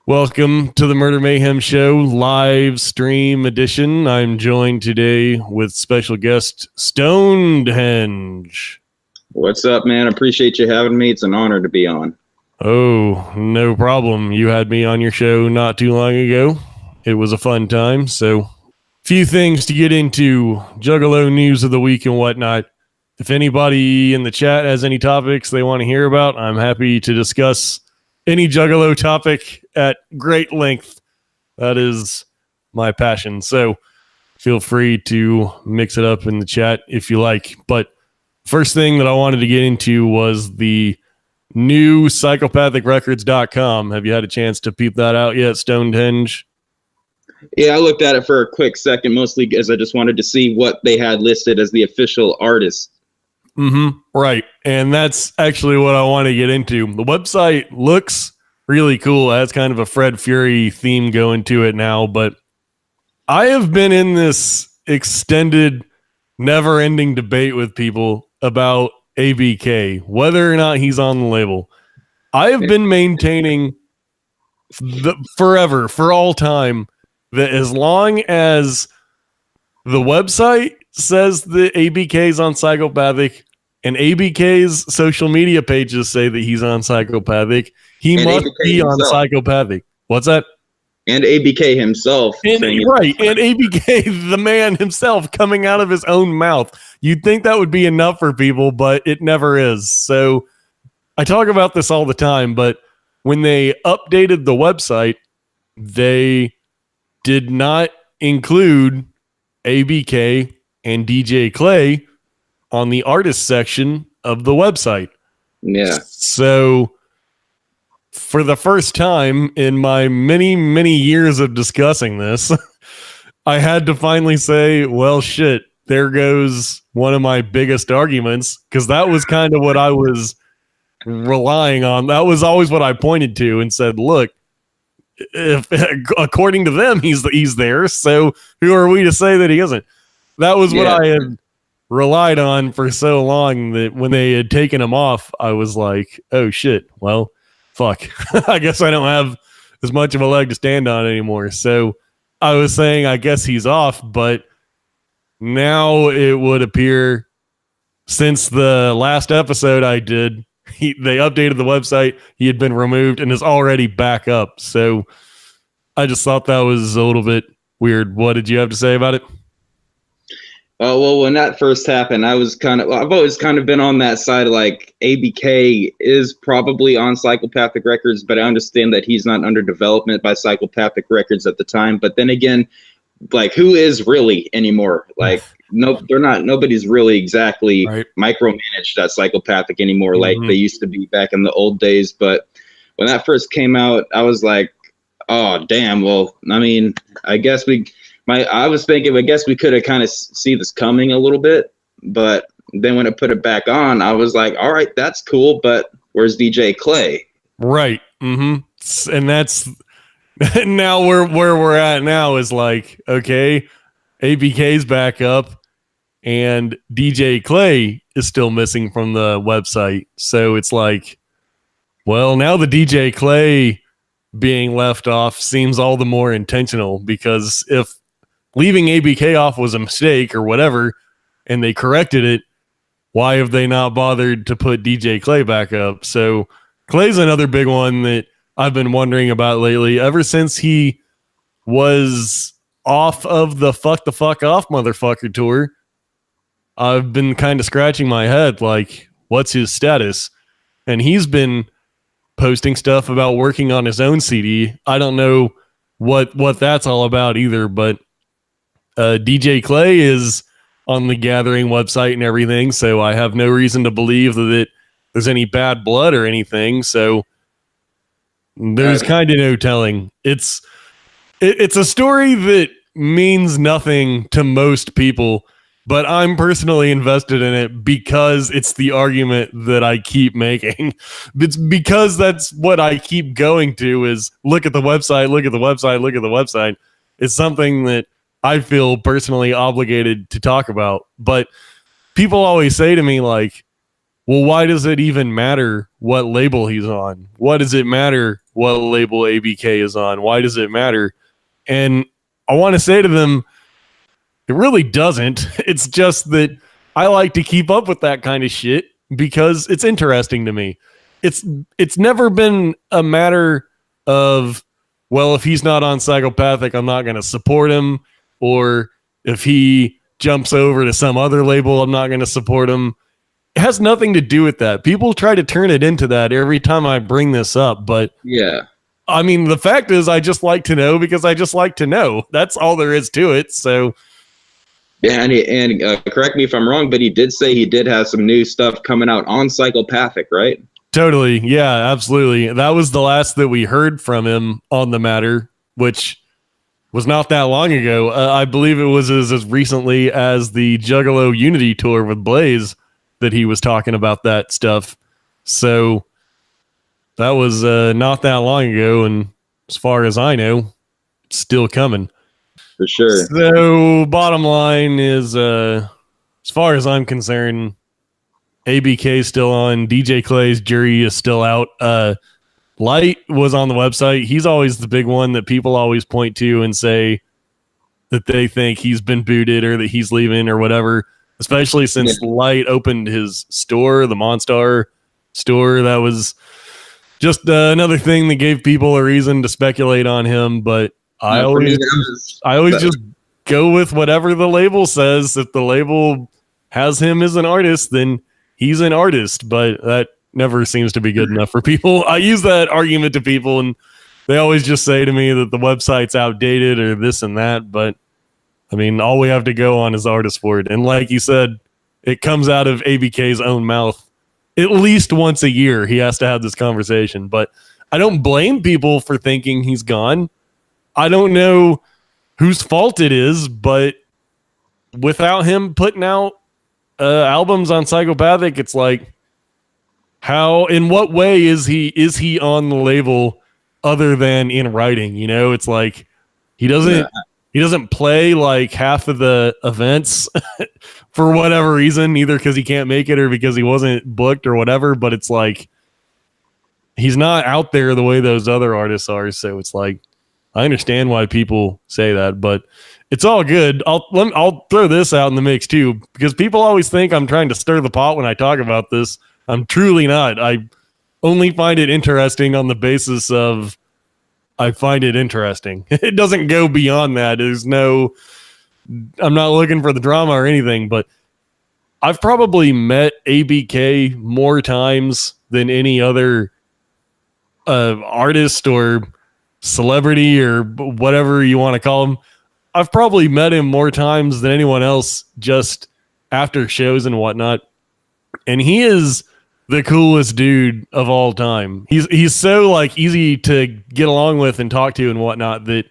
Welcome to the Murder Mayhem Show live stream edition. I'm joined today with special guest Stonehenge. What's up, man? Appreciate you having me. It's an honor to be on. Oh, no problem. You had me on your show not too long ago. It was a fun time. So, few things to get into. Juggalo news of the week and whatnot. If anybody in the chat has any topics they want to hear about, I'm happy to discuss any Juggalo topic at great length. That is my passion. So feel free to mix it up in the chat if you like. But first thing that I wanted to get into was the new psychopathicrecords.com. Have you had a chance to peep that out yet, Stonehenge? Yeah, I looked at it for a quick second, mostly because I just wanted to see what they had listed as the official artist. Right. And that's actually what I want to get into. The website looks really cool. It has kind of a Fred Fury theme going to it now, but I have been in this extended, never-ending debate with people about ABK, whether or not he's on the label. I have been maintaining forever, for all time, that as long as the website says that ABK's on Psychopathic and ABK's social media pages say that he's on Psychopathic, he must be on Psychopathic. What's that? And ABK himself. Right, and ABK, the man himself, coming out of his own mouth. You'd think that would be enough for people, but it never is. So I talk about this all the time, but when they updated the website, they did not include ABK and DJ Clay on the artist section of the website. Yeah. So for the first time in my many, many years of discussing this, I had to finally say, well, shit, there goes one of my biggest arguments, because that was kind of what I was relying on. That was always what I pointed to and said, look, if according to them, he's there, so who are we to say that he isn't? That was what I had relied on for so long, that when they had taken him off, I was like, oh shit, well, fuck. I guess I don't have as much of a leg to stand on anymore. So I was saying, I guess he's off, but now it would appear, since the last episode I did, they updated the website, he had been removed and is already back up. So I just thought that was a little bit weird. What did you have to say about it? Well, when that first happened, I've always kind of been on that side, like ABK is probably on Psychopathic Records, but I understand that he's not under development by Psychopathic Records at the time. But then again, like, who is really anymore? Like, no, they're not. Nobody's really exactly micromanaged at Psychopathic anymore, like they used to be back in the old days. But when that first came out, I was like, oh damn. Well, I mean, I guess I was thinking, I guess we could have kind of see this coming a little bit, but then when it put it back on, I was like, all right, that's cool, but where's DJ Clay? Right. And that's now where we're at now is like, okay, ABK's back up and DJ Clay is still missing from the website. So it's like, well, now the DJ Clay being left off seems all the more intentional, because if leaving ABK off was a mistake or whatever, and they corrected it, why have they not bothered to put DJ Clay back up? So Clay's another big one that I've been wondering about lately. Ever since he was off of the Fuck the Fuck Off Motherfucker tour, I've been kind of scratching my head, like, what's his status? And he's been posting stuff about working on his own CD. I don't know what that's all about either, but DJ Clay is on the Gathering website and everything, so I have no reason to believe that there's any bad blood or anything. So there's kind of no telling. It's a story that means nothing to most people, but I'm personally invested in it because it's the argument that I keep making. It's because that's what I keep going to, is look at the website, look at the website, look at the website. It's something that I feel personally obligated to talk about. But people always say to me, like, well, why does it even matter what label he's on? What does it matter what label ABK is on? Why does it matter? And I want to say to them, it really doesn't. It's just that I like to keep up with that kind of shit because it's interesting to me. It's never been a matter of, well, if he's not on Psychopathic, I'm not going to support him. Or if he jumps over to some other label, I'm not going to support him. It has nothing to do with that. People try to turn it into that every time I bring this up. But yeah, I mean, the fact is I just like to know because I just like to know. That's all there is to it. So yeah, and correct me if I'm wrong, but he did say he did have some new stuff coming out on Psychopathic, right? totally. Yeah, absolutely. That was the last that we heard from him on the matter, which was not that long ago. I believe it was as recently as the Juggalo Unity tour with Blaze that he was talking about that stuff. So that was not that long ago. And as far as I know, it's still coming. For sure. So bottom line is, as far as I'm concerned, ABK is still on. DJ Clay's jury is still out. Light was on the website. He's always the big one that people always point to and say that they think he's been booted or that he's leaving or whatever, especially since Light opened his store, the Monstar store. That was just another thing that gave people a reason to speculate on him. But I always just go with whatever the label says. If the label has him as an artist, then he's an artist. But that never seems to be good enough for people. I use that argument to people, and they always just say to me that the website's outdated or this and that. But I mean, all we have to go on is artist for it. And like you said, it comes out of ABK's own mouth. At least once a year, he has to have this conversation. But I don't blame people for thinking he's gone. I don't know whose fault it is, but without him putting out albums on Psychopathic, it's like, how, in what way is he on the label other than in writing? You know, it's like he doesn't play like half of the events for whatever reason, either because he can't make it or because he wasn't booked or whatever. But it's like he's not out there the way those other artists are. So it's like, I understand why people say that, but it's all good. I'll throw this out in the mix too, because people always think I'm trying to stir the pot when I talk about this. I'm truly not. I only find it interesting on the basis of I find it interesting. It doesn't go beyond that. I'm not looking for the drama or anything, but I've probably met ABK more times than any other artist or celebrity or whatever you want to call him. I've probably met him more times than anyone else just after shows and whatnot. And he is the coolest dude of all time. He's so like easy to get along with and talk to and whatnot that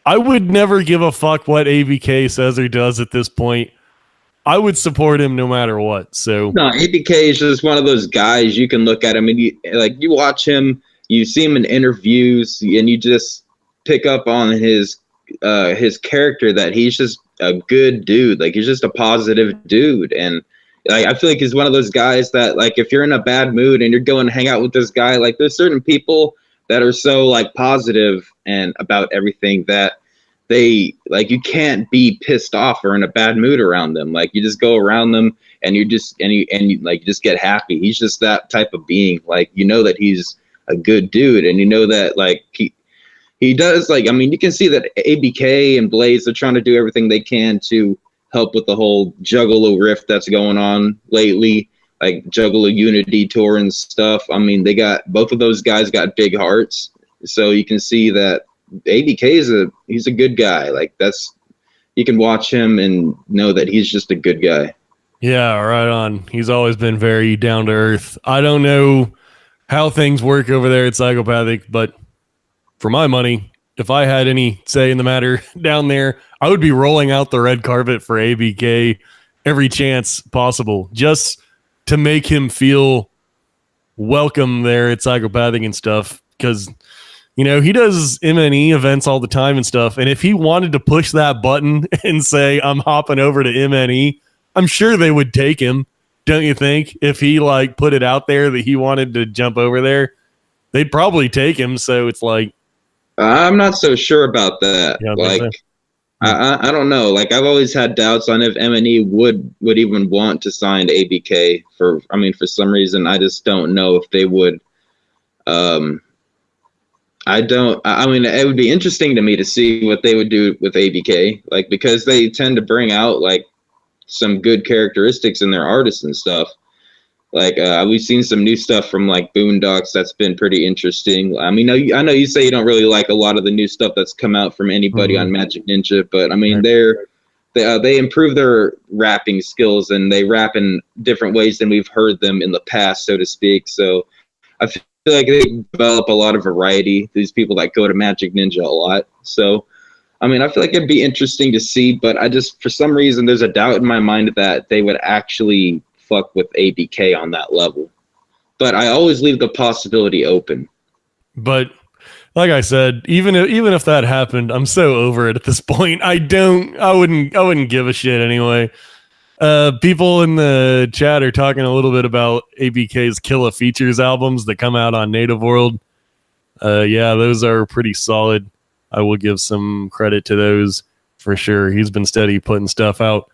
I would never give a fuck what ABK says or does at this point. I would support him no matter what. So no, ABK is just one of those guys you can look at him and you watch him, you see him in interviews, and you just pick up on his character that he's just a good dude. Like he's just a positive dude. And like, I feel like he's one of those guys that, like, if you're in a bad mood and you're going to hang out with this guy, like there's certain people that are so like positive and about everything that they like, you can't be pissed off or in a bad mood around them. Like you just go around them and you just get happy. He's just that type of being. Like, you know that he's a good dude, and you know that like he does, like, I mean, you can see that ABK and Blaze are trying to do everything they can to help with the whole Juggalo rift that's going on lately, like Juggalo Unity tour and stuff. I mean, both of those guys got big hearts, so you can see that ABK he's a good guy. Like you can watch him and know that he's just a good guy. Yeah, right on. He's always been very down to earth. I don't know how things work over there at Psychopathic, but for my money, if I had any say in the matter down there, I would be rolling out the red carpet for ABK every chance possible, just to make him feel welcome there at Psychopathic and stuff. Because, you know, he does MNE events all the time and stuff. And if he wanted to push that button and say, I'm hopping over to MNE, I'm sure they would take him. Don't you think? If he like put it out there that he wanted to jump over there, they'd probably take him. So it's like, I'm not so sure about that. you know, Like, I don't know. Like, I've always had doubts on if M&E would even want to sign ABK for some reason. I just don't know if they would. I mean, it would be interesting to me to see what they would do with ABK, like, because they tend to bring out like some good characteristics in their artists and stuff. Like, we've seen some new stuff from like Boondocks that's been pretty interesting. I mean, I know you say you don't really like a lot of the new stuff that's come out from anybody on Magic Ninja, but I mean, they improve their rapping skills and they rap in different ways than we've heard them in the past, so to speak. So I feel like they develop a lot of variety, these people that go to Magic Ninja a lot. So, I mean, I feel like it'd be interesting to see, but I just, for some reason, there's a doubt in my mind that they would actually fuck with ABK on that level. But I always leave the possibility open. But like I said, even if that happened, I'm so over it at this point. I wouldn't give a shit anyway. People in the chat are talking a little bit about ABK's Killa Features albums that come out on Native World. Yeah, those are pretty solid. I will give some credit to those for sure. He's been steady putting stuff out.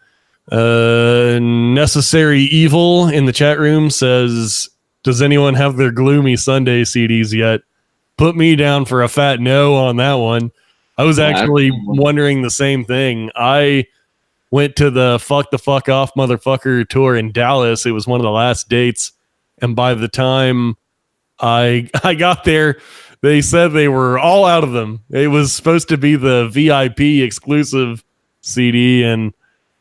Necessary Evil in the chat room says, does anyone have their Gloomy Sunday CDs yet? Put me down for a fat no on that one. I was actually wondering the same thing. I went to the Fuck the Fuck Off Motherfucker tour in Dallas. It was one of the last dates. And by the time I got there, they said they were all out of them. It was supposed to be the VIP exclusive CD, and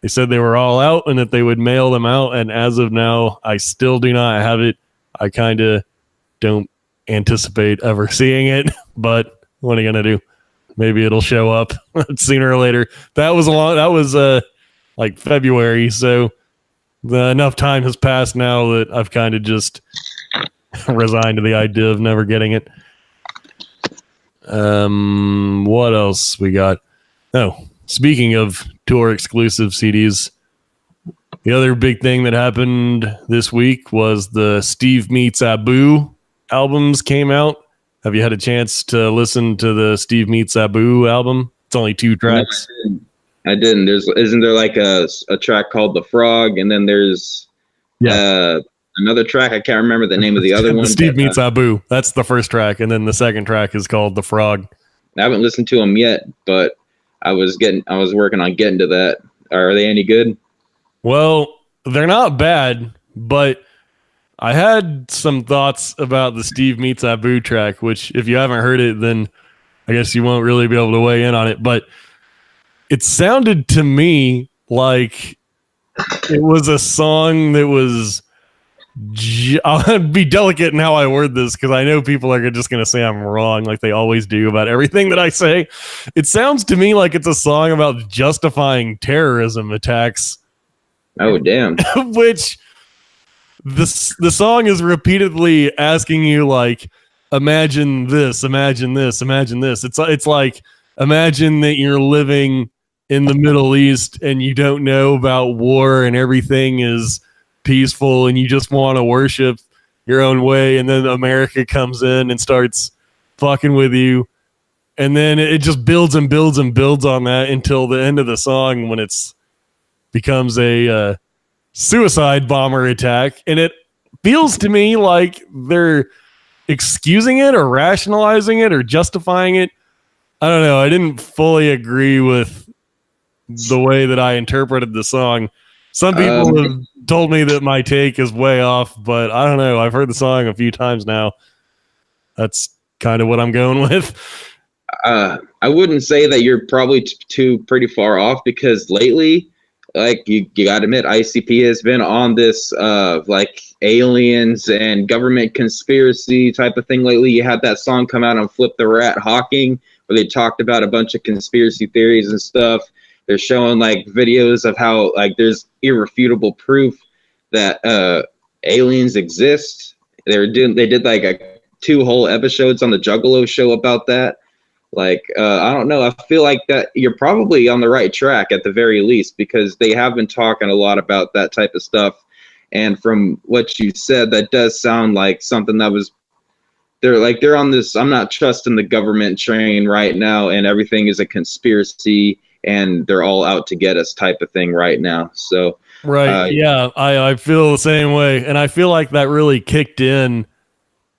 they said they were all out and that they would mail them out. And as of now, I still do not have it. I kind of don't anticipate ever seeing it, but what are you going to do? Maybe it'll show up sooner or later. That was like February, so enough time has passed now that I've kind of just resigned to the idea of never getting it. What else we got? Oh, speaking of tour exclusive CDs, the other big thing that happened this week was the Steve Meets Abu albums came out. Have you had a chance to listen to the Steve Meets Abu album? It's only 2 tracks. I didn't. Isn't there like a track called The Frog, and then there's another track? I can't remember the name of the other one. Steve Meets Abu. That's the first track, and then the second track is called The Frog. I haven't listened to them yet, but I was working on getting to that. Are they any good? Well, they're not bad, but I had some thoughts about the Steve Meets Abu track, which if you haven't heard it, then I guess you won't really be able to weigh in on it. But it sounded to me like it was a song that was... I'll be delicate in how I word this because I know people are just going to say I'm wrong like they always do about everything that I say. It sounds to me like it's a song about justifying terrorism attacks. Oh, damn. Which the song is repeatedly asking you, like, imagine this, imagine this, imagine this. It's like, imagine that you're living in the Middle East and you don't know about war and everything is peaceful and you just want to worship your own way, and then America comes in and starts fucking with you, and then it just builds and builds and builds on that until the end of the song when it's becomes a suicide bomber attack. And it feels to me like they're excusing it or rationalizing it or justifying it. I don't know. I didn't fully agree with the way that I interpreted the song. Some people have told me that my take is way off, but I don't know. I've heard the song a few times now. That's kind of what I'm going with. I wouldn't say that you're probably pretty far off, because lately, like, you got to admit, ICP has been on this like aliens and government conspiracy type of thing lately. You had that song come out on Flip the Rat Hawking where they talked about a bunch of conspiracy theories and stuff. They're showing like videos of how like there's irrefutable proof that aliens exist. They did like 2 whole episodes on the Juggalo show about that. Like, I don't know. I feel like that you're probably on the right track at the very least, because they have been talking a lot about that type of stuff. And from what you said, that does sound like something that was they're on this I'm not trusting the government train right now, and everything is a conspiracy and they're all out to get us type of thing right now. So right. Yeah, I feel the same way. And I feel like that really kicked in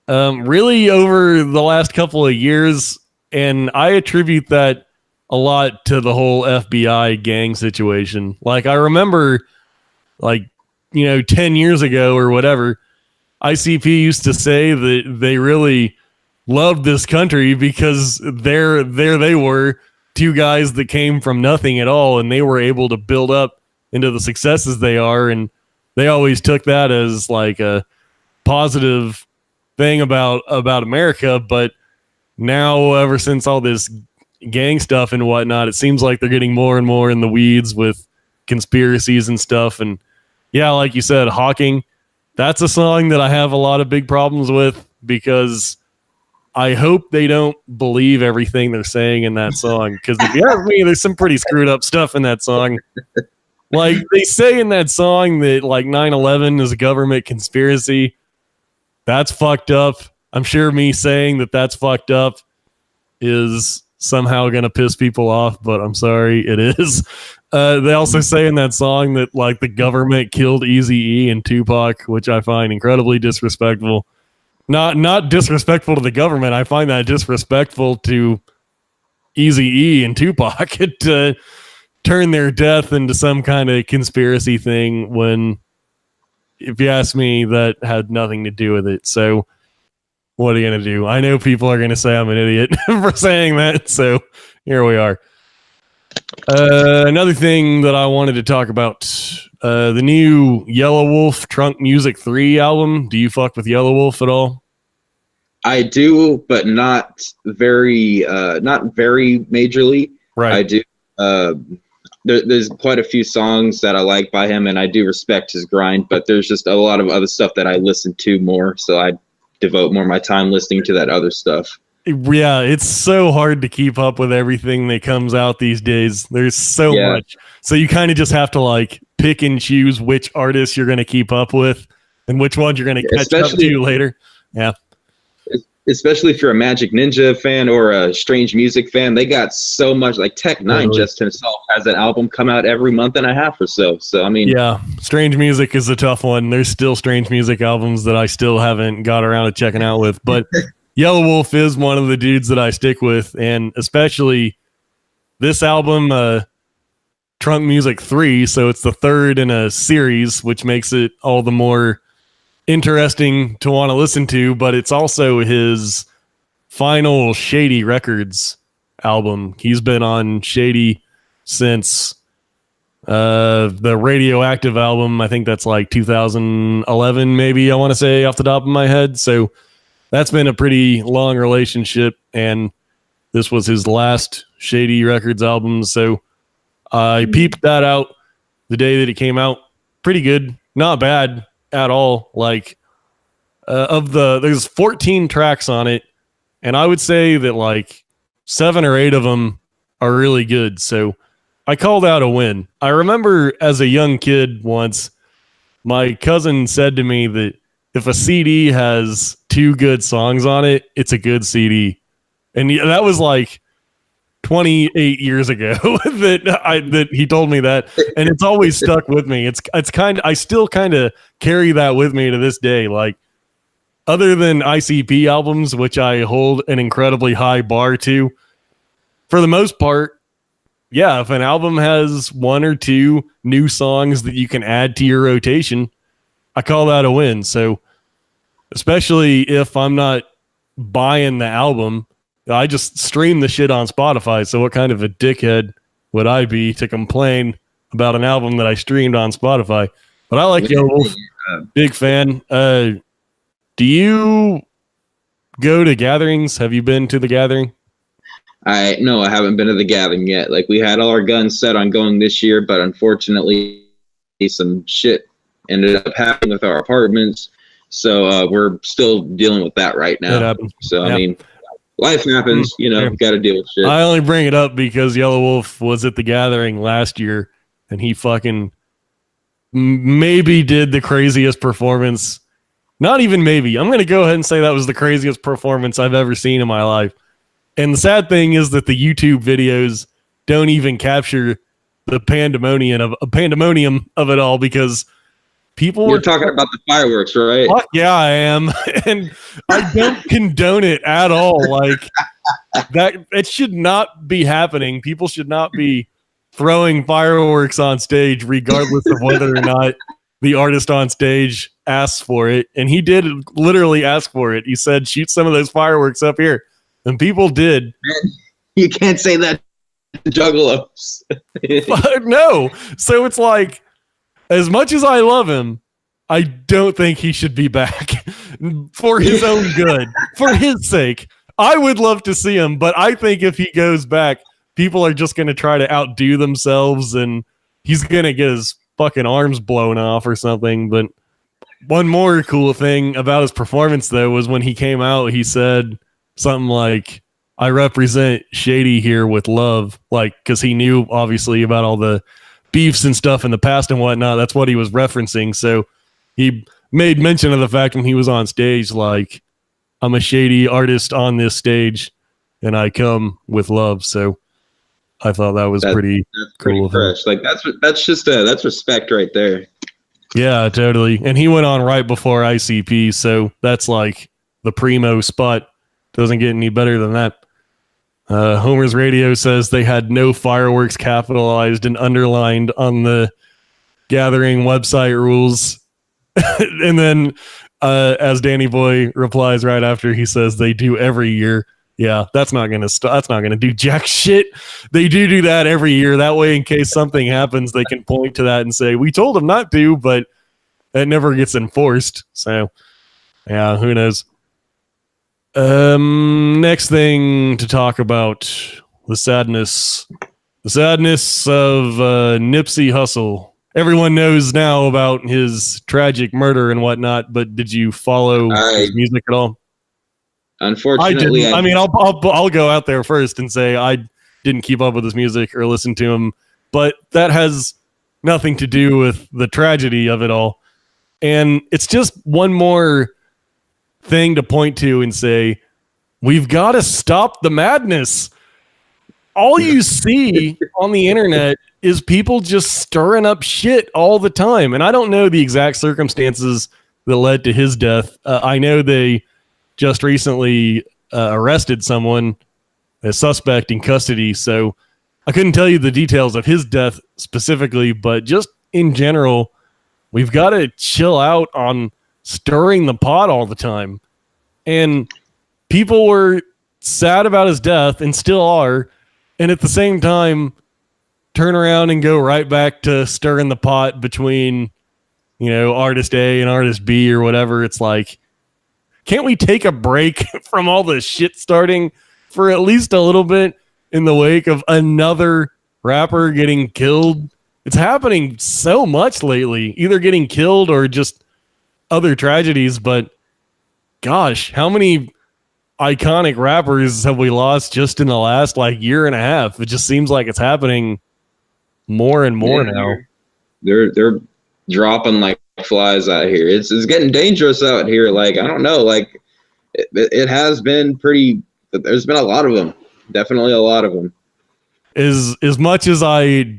really over the last couple of years. And I attribute that a lot to the whole FBI gang situation. Like, I remember, like, 10 years ago or whatever, ICP used to say that they really loved this country because there they were, two guys that came from nothing at all, and they were able to build up into the successes they are, and they always took that as like a positive thing about America. But now, ever since all this gang stuff and whatnot, it seems like they're getting more and more in the weeds with conspiracies and stuff. And yeah, like you said, Hawking, that's a song that I have a lot of big problems with, because I hope they don't believe everything they're saying in that song. Because if you ask me, there's some pretty screwed up stuff in that song. Like, they say in that song that like 9/11 is a government conspiracy. That's fucked up. I'm sure me saying that that's fucked up is somehow going to piss people off, but I'm sorry, it is. They also say in that song that like the government killed Eazy-E and Tupac, which I find incredibly disrespectful. Not disrespectful to the government. I find that disrespectful to Eazy-E and Tupac to turn their death into some kind of conspiracy thing when, if you ask me, that had nothing to do with it. So what are you going to do? I know people are going to say I'm an idiot for saying that. So here we are. Another thing that I wanted to talk about, the new Yelawolf Trunk Music 3 album. Do you fuck with Yelawolf at all? I do, but not very majorly. Right. I do. There's quite a few songs that I like by him, and I do respect his grind, but there's just a lot of other stuff that I listen to more, so I devote more of my time listening to that other stuff. Yeah, it's so hard to keep up with everything that comes out these days. There's so much. So you kind of just have to like pick and choose which artists you're going to keep up with and which ones you're going to catch up to later. Yeah. Especially if you're a Magic Ninja fan or a Strange Music fan, they got so much. Like Tech Nine just himself has an album come out every month and a half or so. So I mean, yeah, Strange Music is a tough one. There's still Strange Music albums that I still haven't got around to checking out with, but Yelawolf is one of the dudes that I stick with, and especially this album, Trunk Music 3. So it's the third in a series, which makes it all the more interesting to want to listen to, but it's also his final Shady Records album. He's been on Shady since the Radioactive album. I think that's like 2011, maybe, I want to say off the top of my head. So that's been a pretty long relationship, and this was his last Shady Records album. So I peeped that out the day that it came out. Pretty good. Not bad at all. Like, there's 14 tracks on it, and I would say that like 7 or 8 of them are really good. So I called out a win. I remember as a young kid once, my cousin said to me that if a CD has 2 good songs on it, it's a good CD. And that was like 28 years ago that he told me that, and it's always stuck with me. It's kind of, I still kind of carry that with me to this day. Like, other than ICP albums, which I hold an incredibly high bar to, for the most part, yeah, if an album has 1 or 2 new songs that you can add to your rotation, I call that a win. So, especially if I'm not buying the album, I just stream the shit on Spotify. So what kind of a dickhead would I be to complain about an album that I streamed on Spotify? But I like Yelawolf. Big fan. Do you go to gatherings? Have you been to the gathering? No, I haven't been to the gathering yet. Like, we had all our guns set on going this year, but unfortunately some shit ended up happening with our apartments. So we're still dealing with that right now. So, I mean, life happens, got to deal with shit. I only bring it up because Yelawolf was at the gathering last year, and he fucking maybe did the craziest performance. Not even maybe. I'm going to go ahead and say that was the craziest performance I've ever seen in my life. And the sad thing is that the YouTube videos don't even capture the pandemonium of it all, because people You're talking about the fireworks, right? Fuck yeah, I am. And I don't condone it at all. Like, that it should not be happening. People should not be throwing fireworks on stage, regardless of whether or not the artist on stage asks for it. And he did literally ask for it. He said, shoot some of those fireworks up here. And people did. Man, you can't say that to juggalos. No. So it's like, as much as I love him, I don't think he should be back for his own good, for his sake. I would love to see him, but I think if he goes back, people are just going to try to outdo themselves, and he's going to get his fucking arms blown off or something. But one more cool thing about his performance, though, was when he came out, he said something like, I represent Shady here with love, like, because he knew, obviously, about all the beefs and stuff in the past and whatnot. That's what he was referencing. So he made mention of the fact when he was on stage, like, I'm a Shady artist on this stage, and I come with love. So I thought that was pretty cool. Fresh. Like, that's respect right there. Yeah, totally. And he went on right before ICP, so that's like the primo spot. Doesn't get any better than that. Homer's Radio says they had no fireworks capitalized and underlined on the Gathering website rules. And then as Danny Boy replies right after, he says they do every year. Yeah, that's not gonna that's not gonna do jack shit. They do that every year. That way, in case something happens, they can point to that and say, we told them not to, but it never gets enforced. So yeah, who knows? Next thing to talk about, the sadness of Nipsey Hussle. Everyone knows now about his tragic murder and whatnot, but did you follow his music at all? Unfortunately, I mean, I'll go out there first and say I didn't keep up with his music or listen to him, but that has nothing to do with the tragedy of it all. And it's just one more thing to point to and say, we've got to stop the madness. All you see on the internet is people just stirring up shit all the time. And I don't know the exact circumstances that led to his death. I know they just recently arrested someone, a suspect in custody. So I couldn't tell you the details of his death specifically, but just in general, we've got to chill out on stirring the pot all the time. And people were sad about his death and still are. And at the same time, turn around and go right back to stirring the pot between, artist A and artist B or whatever. It's like, can't we take a break from all this shit starting for at least a little bit in the wake of another rapper getting killed? It's happening so much lately, either getting killed or just other tragedies. But gosh, how many iconic rappers have we lost just in the last year and a half? It just seems like it's happening more and more now. They're dropping like flies out here. It's getting dangerous out here. Like, I don't know. Like, it has been pretty. There's been a lot of them. Definitely a lot of them. As much as I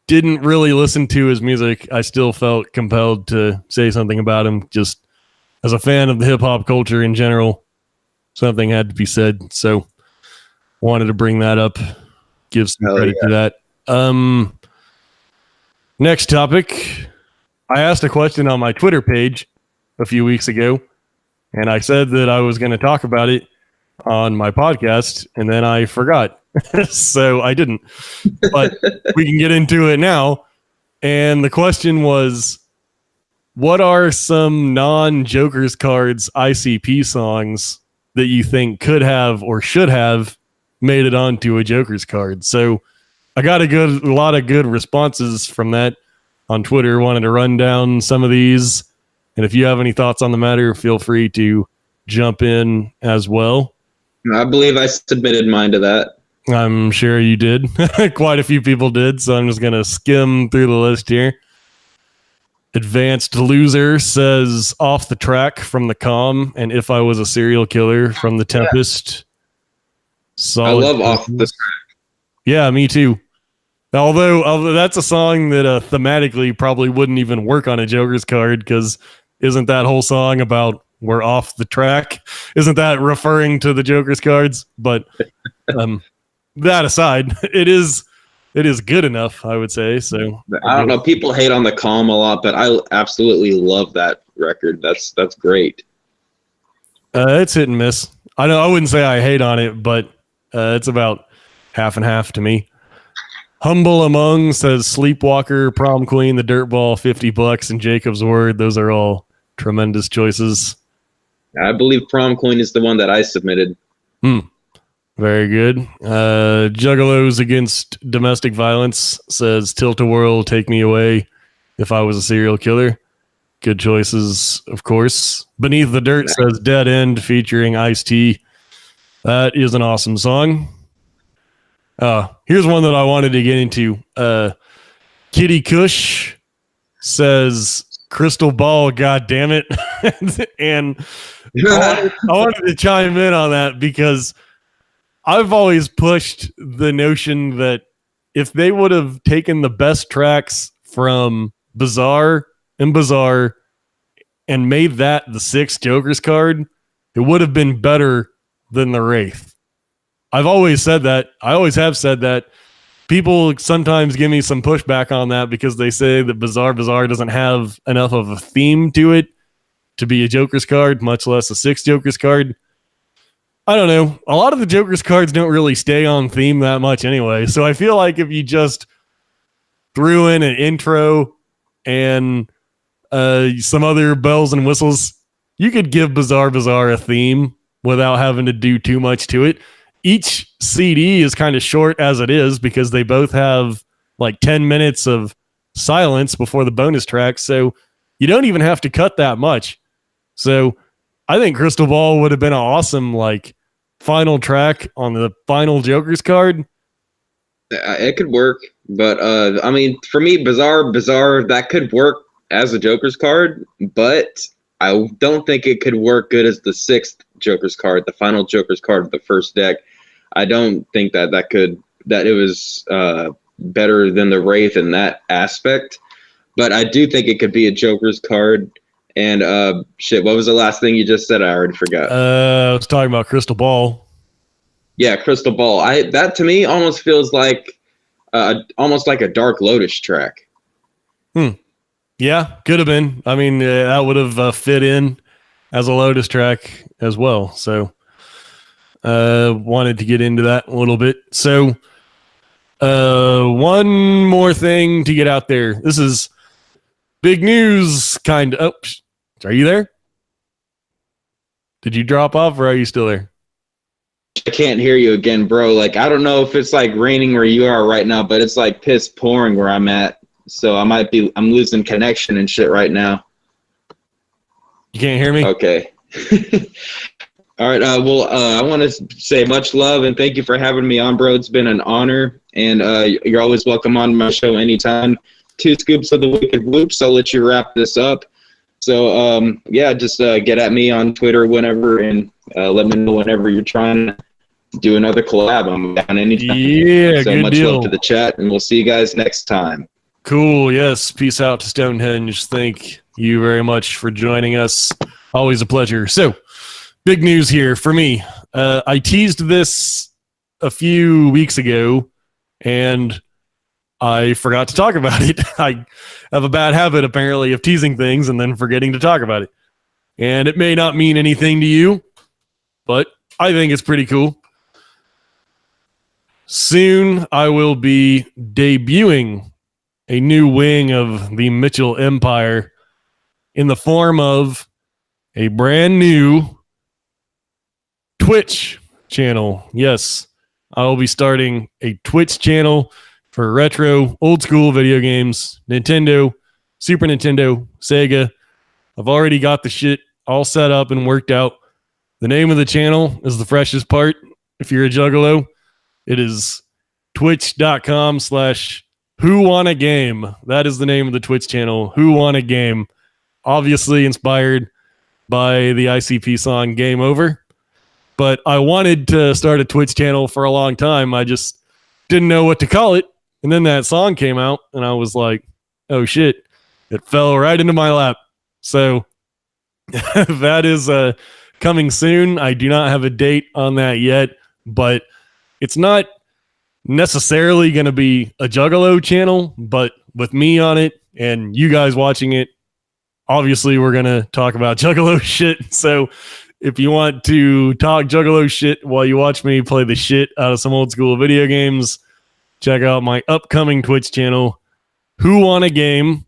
didn't really listen to his music, I still felt compelled to say something about him. Just as a fan of the hip hop culture in general, something had to be said. So wanted to bring that up. Give some credit to that. Next topic. I asked a question on my Twitter page a few weeks ago, and I said that I was going to talk about it on my podcast, and then I forgot. So I didn't. But we can get into it now. And the question was, what are some non-Joker's Cards ICP songs that you think could have or should have made it onto a Joker's card? So I got a lot of good responses from that on Twitter. Wanted to run down some of these. And if you have any thoughts on the matter, feel free to jump in as well. I believe I submitted mine to that. I'm sure you did. Quite a few people did. So I'm just going to skim through the list here. Advanced Loser says Off the Track from The Calm and If I Was a Serial Killer from The Tempest. Solid I love Off the Track. Yeah, me too. Although that's a song that thematically probably wouldn't even work on a Joker's card, because isn't that whole song about we're off the track? Isn't that referring to the Joker's cards? But that aside, it is good enough, I would say. So I don't know. People hate on The Calm a lot, but I absolutely love that record. That's great. It's hit and miss. I wouldn't say I hate on it, but it's about half and half to me. Humble Among says Sleepwalker, Prom Queen, The Dirtball, $50, and Jacob's Word. Those are all tremendous choices. I believe Prom Queen is the one that I submitted. Very good. Juggalos Against Domestic Violence says Tilt-A-Whirl, Take Me Away, If I Was a Serial Killer. Good choices, of course. Beneath the Dirt says Dead End featuring Ice-T. That is an awesome song. Here's one that I wanted to get into. Kitty Kush says Crystal Ball, God damn it. And I wanted to chime in on that because I've always pushed the notion that if they would have taken the best tracks from Bizarre and made that the 6th Joker's card, it would have been better than the Wraith. I've always said that. I always have said that. People sometimes give me some pushback on that because they say that Bizarre doesn't have enough of a theme to it to be a Joker's card, much less a 6th Joker's card. I don't know. A lot of the Joker's cards don't really stay on theme that much anyway. So I feel like if you just threw in an intro and some other bells and whistles, you could give Bizarre a theme without having to do too much to it. Each CD is kind of short as it is because they both have like 10 minutes of silence before the bonus track. So you don't even have to cut that much. So I think Crystal Ball would have been an awesome like final track on the final Joker's card. It could work, but I mean, for me, Bizarre, that could work as a Joker's card, but I don't think it could work good as the 6th Joker's card, the final Joker's card of the first deck. I don't think that it was better than the Wraith in that aspect, but I do think it could be a Joker's card. And what was the last thing you just said? I already forgot. I was talking about Crystal Ball. Yeah, Crystal Ball. That to me almost feels like almost like a Dark Lotus track. Yeah, could have been. I mean, that would have fit in as a Lotus track as well. So wanted to get into that a little bit. So one more thing to get out there. This is big news, kind of. Oh, are you there? Did you drop off or are you still there? I can't hear you again, bro. Like, I don't know if it's like raining where you are right now, but it's like piss pouring where I'm at. So I'm losing connection and shit right now. You can't hear me? Okay. All right. I want to say much love and thank you for having me on, bro. It's been an honor, and you're always welcome on my show anytime. 2 scoops of the Wicked Whoops. I'll let you wrap this up. So, just get at me on Twitter whenever, and let me know whenever you're trying to do another collab. I'm down anytime. Yeah, so good much deal. love to the chat, and we'll see you guys next time. Cool. Yes. Peace out to Stonehenge. Thank you very much for joining us. Always a pleasure. So, big news here for me. I teased this a few weeks ago, and I forgot to talk about it. I have a bad habit, apparently, of teasing things and then forgetting to talk about it. And it may not mean anything to you, but I think it's pretty cool. Soon, I will be debuting a new wing of the Mitchell Empire in the form of a brand new Twitch channel. Yes, I will be starting a Twitch channel for retro, old school video games, Nintendo, Super Nintendo, Sega. I've already got the shit all set up and worked out. The name of the channel is the freshest part. If you're a juggalo, it is twitch.com/, Who Won a Game? That is the name of the Twitch channel. Who Won a Game? Obviously inspired by the ICP song Game Over. But I wanted to start a Twitch channel for a long time. I just didn't know what to call it. And then that song came out, and I was like, oh shit, it fell right into my lap. So that is coming soon. I do not have a date on that yet, but it's not necessarily going to be a juggalo channel, but with me on it and you guys watching it, obviously we're going to talk about juggalo shit. So if you want to talk juggalo shit while you watch me play the shit out of some old school video games, check out my upcoming Twitch channel, Who Won a Game.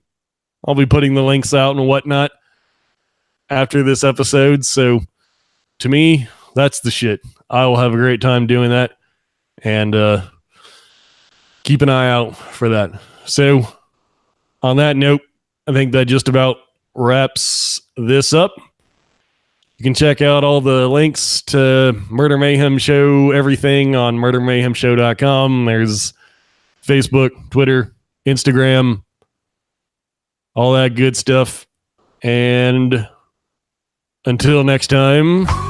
I'll be putting the links out and whatnot after this episode. So to me, that's the shit. I will have a great time doing that. And keep an eye out for that. So on that note, I think that just about wraps this up. You can check out all the links to Murder Mayhem Show, everything on murdermayhemshow.com. There's Facebook, Twitter, Instagram, all that good stuff. And until next time.